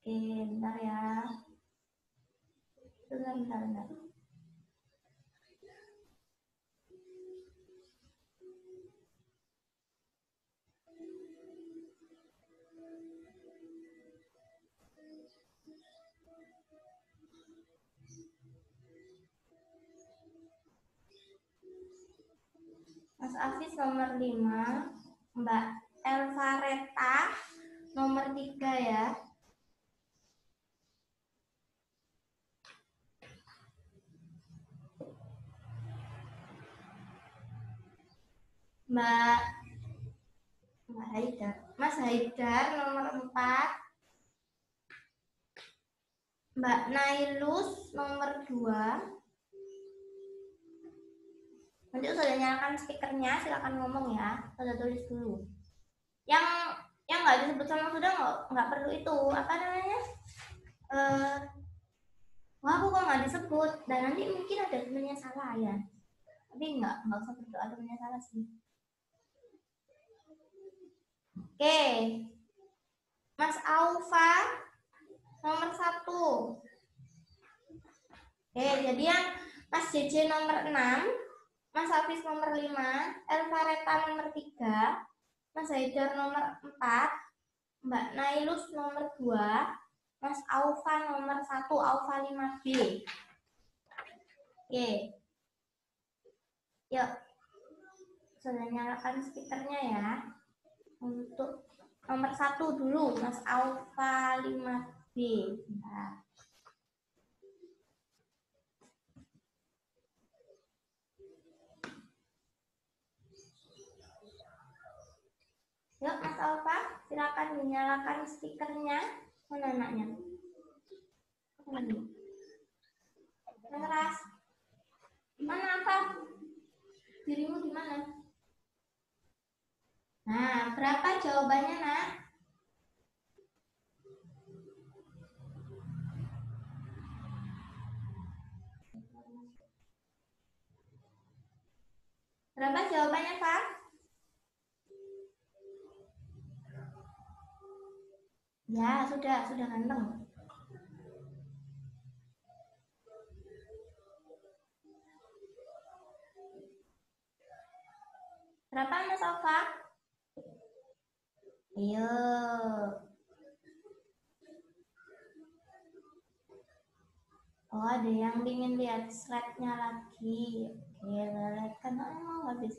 Oke, bentar ya. Bentar. Mas Afis nomor 5, Mbak Elvareta nomor 3 ya. Mbak Haidar, Mas Haidar nomor 4. Mbak Nailus nomor 2. Nanti sudah nyalakan speakernya, silakan ngomong ya. Sudah tulis dulu. Yang nggak disebut sama sudah nggak perlu itu. Apa namanya? Wah, aku kok nggak disebut. Dan nanti mungkin ada temennya salah ya. Tapi nggak usah berdoa temennya salah sih. Oke. Mas Aufa nomor 1. Oke, jadi yang Mas JJ nomor 6, Mas Hafiz nomor 5, Elvareta nomor 3, Mas Haidar nomor 4, Mbak Nailus nomor 2, Mas Aufa nomor 1, Aufa 5B. Oke. Yuk. Sudah nyalakan speakernya ya. Untuk nomor 1 dulu, Mas Aufa 5B. Nah. Yuk, Mas Alfa, silakan dinyalakan speakernya. Mana anaknya? Keras. Mana apa? Dirimu di mana? Nah, berapa jawabannya, Nak? Berapa jawabannya, Pak? Ya, sudah ganteng. Berapa, Mas Alfa? Ayo. Oh, ada yang ingin lihat slide-nya lagi. Oke, lihat kan emang habis.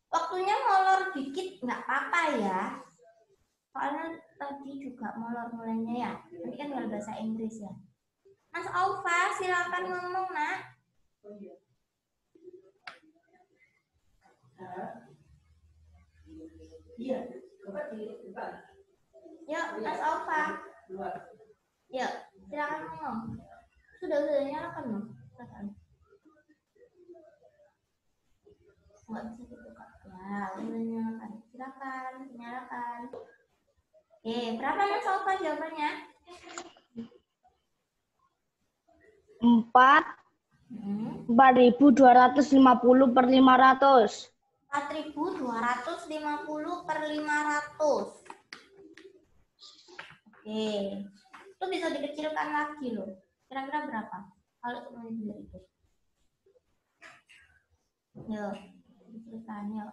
Waktunya molor dikit, nggak apa-apa ya. Soalnya tadi juga molor mulainya ya. Nanti kan nggak bahasa Inggris ya. Mas Aufa, silakan ngomong, Nak. Yuk, Mas Aufa. Yuk, silakan ngomong. Sudah nyalakan belum? Nggak bisa dibuka. Ya, udah nyalakan. Silakan, nyalakan. Berapa Mas Aufa jawabannya? 4.250 per 500. 4.250 per 500. Oke. Itu bisa dikecilkan lagi loh. Kira-kira berapa? Kalau teman-teman itu. Yuk, dikecilkan yuk.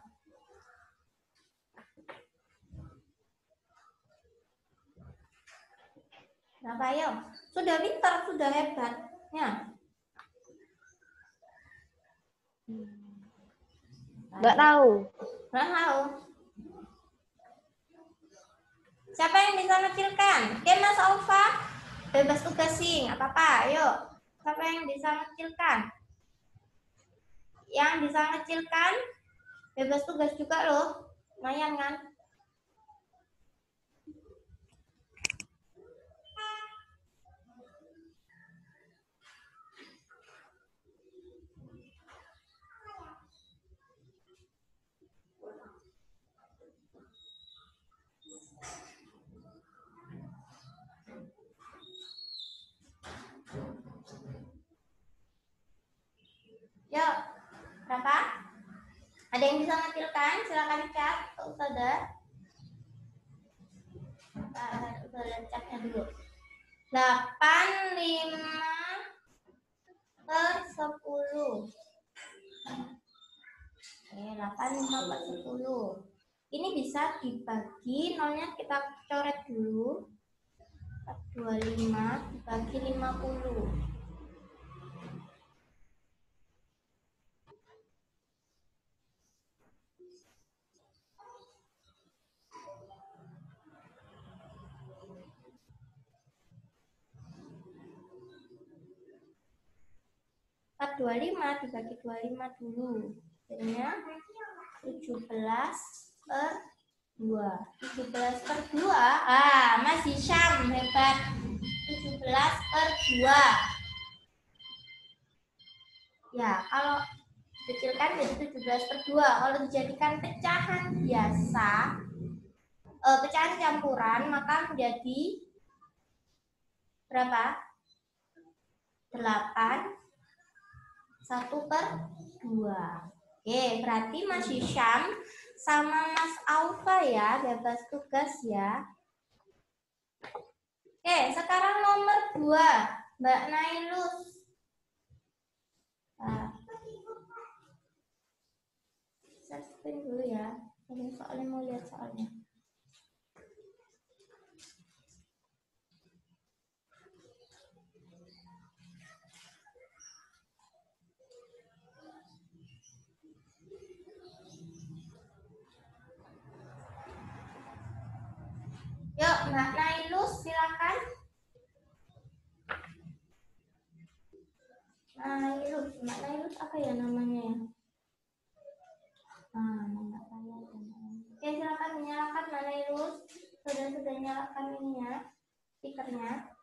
Berapa yuk? Sudah pintar, sudah hebatnya. Nggak tahu. Nggak tahu. Siapa yang bisa ngecilkan? Oke, Mas Alfa. Bebas tugas sih, nggak apa-apa. Yuk. Siapa yang bisa ngecilkan? Yang bisa ngecilkan, bebas tugas juga loh. Lumayan kan? Yuk, berapa? Ada yang bisa ngecilkan? Silakan chat ke Ustazah. Ustazah chatnya dulu. 85 per 10. 85 per 10. Ini bisa dibagi, nolnya kita coret dulu. 25 dibagi 50. Empat 25 dibagi 25 dulu. Jadinya 17 per 2. 17 per 2. Mas Hisham hebat. 17/2. Ya, kalau dikecilkan jadi 17/2. Kalau dijadikan pecahan biasa, pecahan campuran, maka menjadi berapa? 8 1/2. Oke, berarti Mas Hisham sama Mas Aufa ya, bebas tugas ya. Oke, sekarang nomor 2, Mbak Nailus. Nah, saya screen dulu ya. Ini soalnya mau lihat soalnya. Yuk, Mbak Nailus, silakan. Mbak Nailus apa ya namanya ya? Nama saya. Oke, silakan menyalakan Mbak Nailus. Sudah nyalakan ininya, speakernya.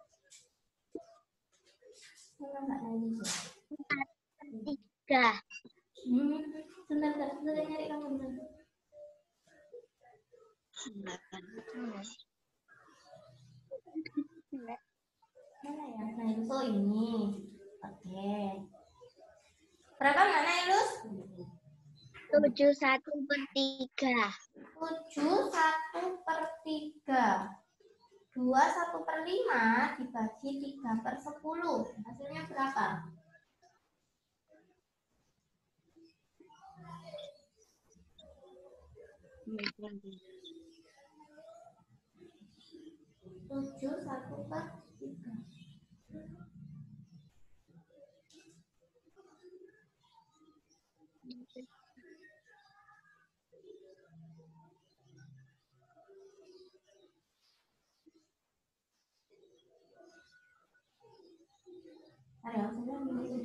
Mana Mbak Nailus? 3. Sebentar, sudah nyari kamu dulu. Mana ya? Nailus, oh ini. Oke. Berapa Mbak Nailus? 7/1/3. 7/1/3. 2/1/5 dibagi 3/10. Hasilnya berapa? Tujuh 1/3. Ayo, sudah ini.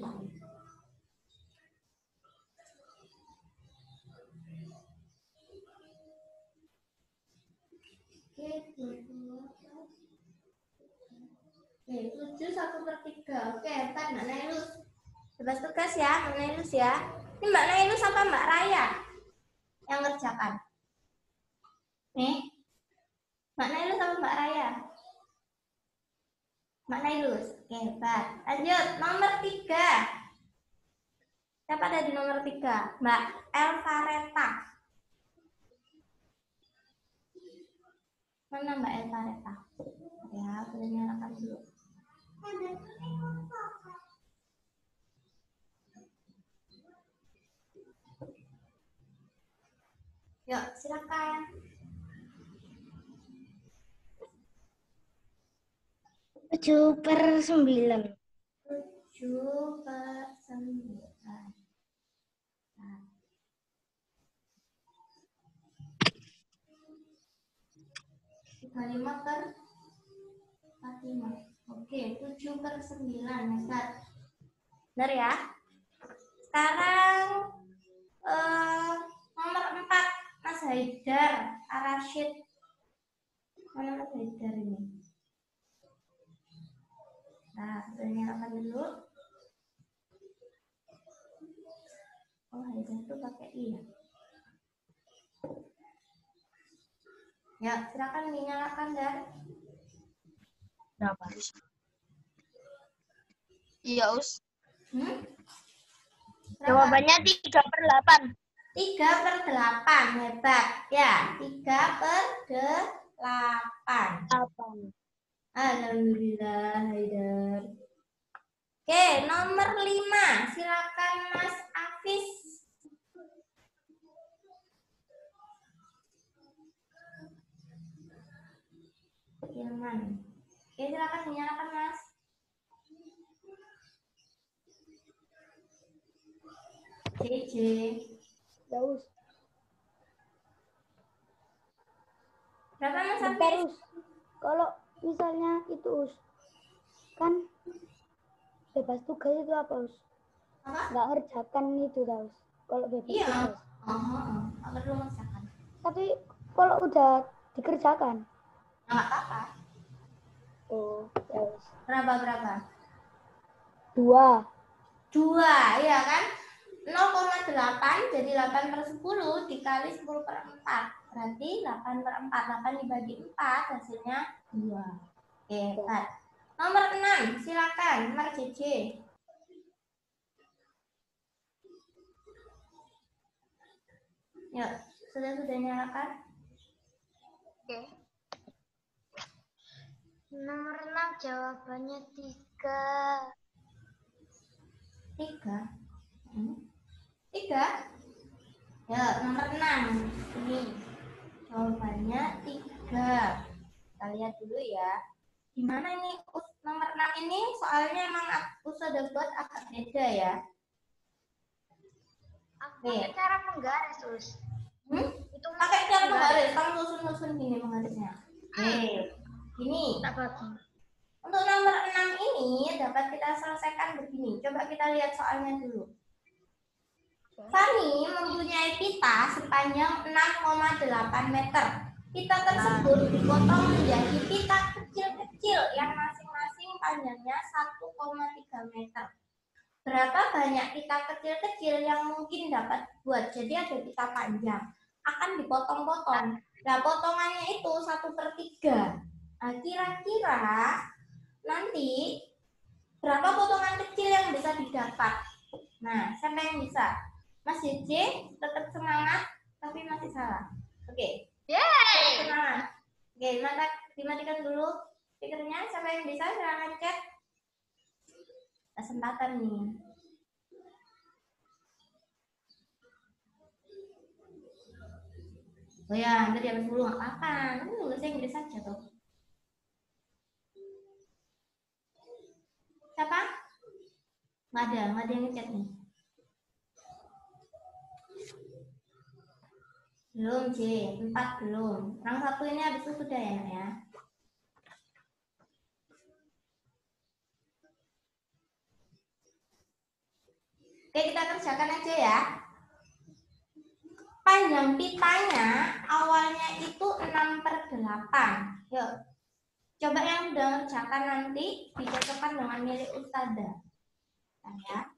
Oke, 7/1/3. Oke, ntar Mbak Nailus. Bebas tugas ya, Mbak Nailus ya. Ini Mbak Nailus apa Mbak Raya yang ngerjakan? Nih, Mbak Nailus sama Mbak Raya? Mbak Nailus. Oke, hebat. Lanjut, nomor 3. Siapa ada di nomor 3? Mbak Elvareta. Mana Mbak Elvareta? Ya, boleh nyalakan dulu. Yuk, silakan. 7/9. 7/9. 35/45. Oke, 7/9. Hebat. Benar ya? Sekarang nomor 4, Mas Haidar Arashid. Mana Mas Haidar ini? Nah, sudah nyalakan dulu. Oh, Haidar itu pakai I ya. Ya, silakan dinyalakan, Dar. Berapa? Iya, Us. Jawabannya 3/8. 3/8. Hebat. Ya, 3/8. Alhamdulillah, Haidar. Oke, nomor 5. Silakan Mas Afis. Firman. Oke, silakan dinyalakan, Mas. JJ. Terus. Berapa Mas Afis? Terus. Kalau misalnya itu Us, kan bebas tugas itu apa Us? Apa? Nggak ngerjakan itu Us. Kalau bebas Iya. tugas. Apa perlu masakan? Tapi kalau udah dikerjakan, Nggak apa-apa. Oh, ya wis. Berapa? 2. 2, ya kan? 0,8 jadi 8/10 dikali 10/4. Berarti 8/4. 8 dibagi 4 hasilnya 2. Oke, hebat. Nomor 6, silakan, Mar JJ. Yuk, sudah nyalakan? Oke. Nomor 6 jawabannya 3. 3. 3. Ya, nomor 6. Ini jawabannya 3. Kita lihat dulu ya. Gimana ini nomor 6 ini? Soalnya emang sudah buat agak beda ya. Aku pakai cara menggaris, Us. Itu pakai cara menggaris. Kamu susun-susun gini menggarisnya. Oke. Ini. Untuk nomor 6 ini dapat kita selesaikan begini. Coba kita lihat soalnya dulu. Fani mempunyai pita sepanjang 6,8 meter. Pita tersebut dipotong menjadi pita kecil-kecil yang masing-masing panjangnya 1,3 meter. Berapa banyak pita kecil-kecil yang mungkin dapat buat? Jadi ada pita panjang, akan dipotong-potong. Nah, potongannya itu 1/3. Nah, kira-kira nanti berapa potongan kecil yang bisa didapat? Nah, siapa yang bisa? Mas JJ tetap semangat, tapi masih salah. Oke. Yeay. Semangat. Oke, dimatikan dulu speakernya. Siapa yang bisa? Silahkan chat. Kesempatan nih. Oh ya, nanti habis dulu nggak apa-apa. Ini bahasa Inggris saja tuh. Siapa? Nggak ada yang ngechat nih. Belum, J. 4 belum. Orang 1 ini habis itu sudah ya. Oke, kita kerjakan aja ya. Panjang pitanya awalnya itu 6/8. Yuk. Coba yang udah ngerjakan nanti dicocokkan dengan milik Ustazah. Ya.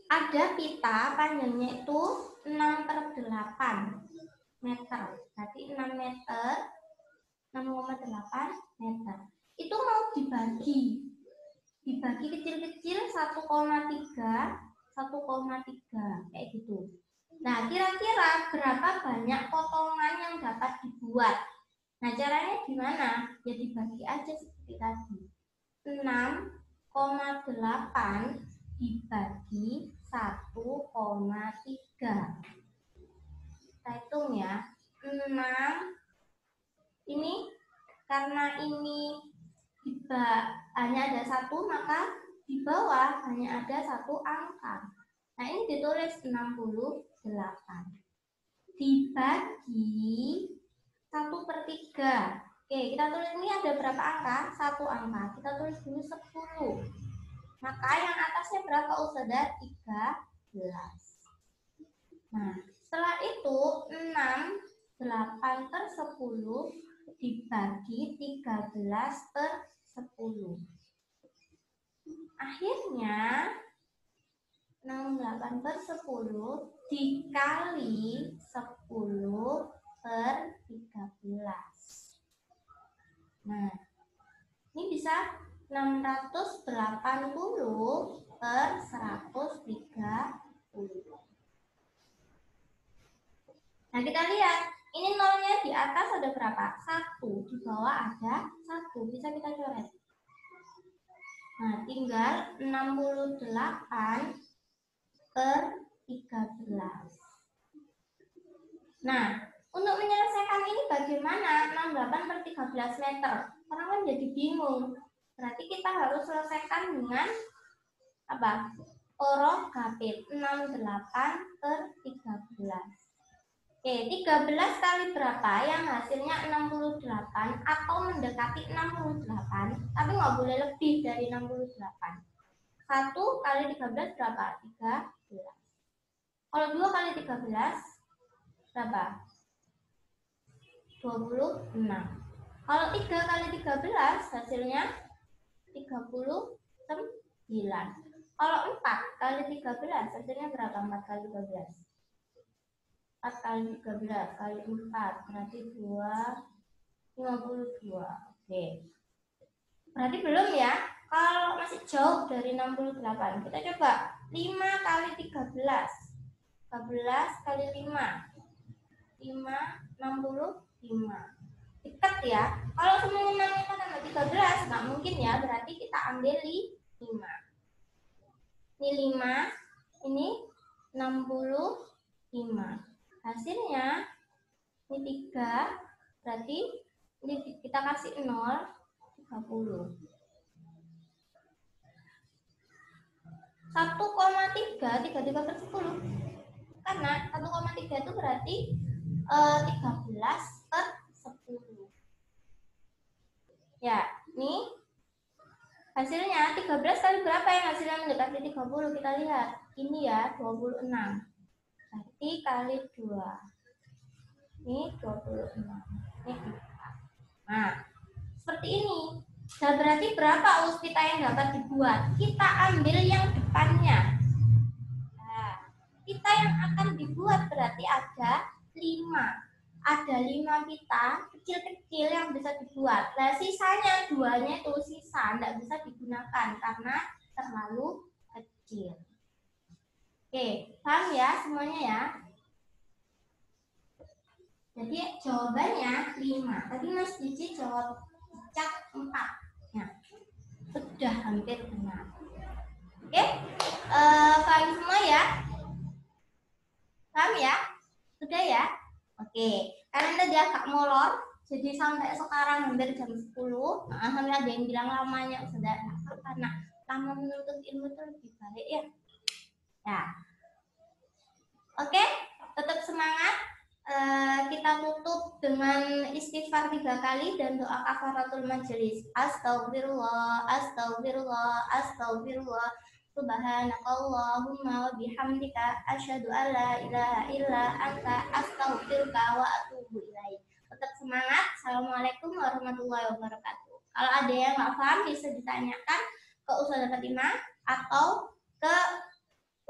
Ada pita panjangnya itu 6/8 meter. Berarti 6 meter, 6,8 meter. Itu mau dibagi kecil-kecil 1,3 kayak gitu. Nah, kira-kira berapa banyak potongan yang dapat dibuat? Nah, caranya gimana? Ya dibagi aja seperti tadi. 6,8 dibagi 1,3. Kita hitung ya. 6 ini karena ini hanya ada 1, maka di bawah hanya ada 1 angka. Nah, ini ditulis 68 dibagi 1/3. Oke, kita tulis ini ada berapa angka? 1 angka. Kita tulis dulu 10. Maka yang atasnya berapa, Ustazah? 13. Nah, setelah itu 8/10 dibagi 13/10. Akhirnya 68/10 dikali 10/13. Nah, ini bisa 680/130. Nah, kita lihat. Ini nolnya di atas ada berapa? 1. Di bawah ada 1. Bisa kita coret. Nah, tinggal 68/13. Nah, untuk menyelesaikan ini bagaimana? 68/13 meter. Orang kan jadi bingung. Berarti kita harus selesaikan dengan apa? Huruf gapit. 68/13. Oke, 13 kali berapa yang hasilnya 68 atau mendekati 68, tapi nggak boleh lebih dari 68. 1 kali 13 berapa? 13. Kalau 2 kali 13 berapa? 26. Kalau 3 kali 13 hasilnya 39. Kalau 4 kali 13 hasilnya berapa? 4 kali 13. 4 kali 13 kali 4 berarti 52. Oke. Berarti belum ya? Kalau masih jauh dari 68, kita coba 5 kali 13. 13 kali 5. 65. Dekat ya. Kalau semuanya kita tambah 13, nggak mungkin ya. Berarti kita ambil 5. Ini 5, ini 65. Hasilnya ini 3, berarti ini kita kasih 0, 30. 1,3, 33 per 10. Karena 1,3 itu berarti 13 per 10. Ya, ini hasilnya 13 kali berapa yang hasilnya mendekati 30? Kita lihat. Ini ya, 26. Berarti kali 2. Ini 26. Ini 4. Nah, seperti ini. Nah, berarti berapa us kita yang dapat dibuat? Kita ambil yang depannya. Nah, kita yang akan dibuat berarti ada 5. Ada 5 kita kecil-kecil yang bisa dibuat. Nah, sisanya 2-nya itu sisa, tidak bisa digunakan karena terlalu kecil. Oke, paham ya semuanya ya? Jadi jawabannya 5. Tadi Mas Cici jawab cak 4. Nah, sudah hampir benar. Oke, paham semua ya? Paham ya? Sudah ya? Oke, kalian tadi agak molor, jadi sampai sekarang hampir jam 10. Nah, sampai ada yang bilang lamanya sudah karena lama menuntut ilmu itu lebih baik ya. Ya, oke, tetap semangat. Kita tutup dengan istighfar 3 kali dan doa kafaratul majelis. Astagfirullah, astagfirullah, astagfirullah. Subhanakallahumma wa bihamdika asyhadu an la ilaha illa anta astaghfiruka wa atubu ilaik. Tetap semangat. Assalamualaikum warahmatullahi wabarakatuh. Kalau ada yang nggak paham bisa ditanyakan ke Ustazah Fatimah atau ke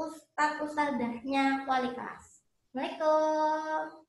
ustadz-ustadzahnya wali kelas. Assalamualaikum.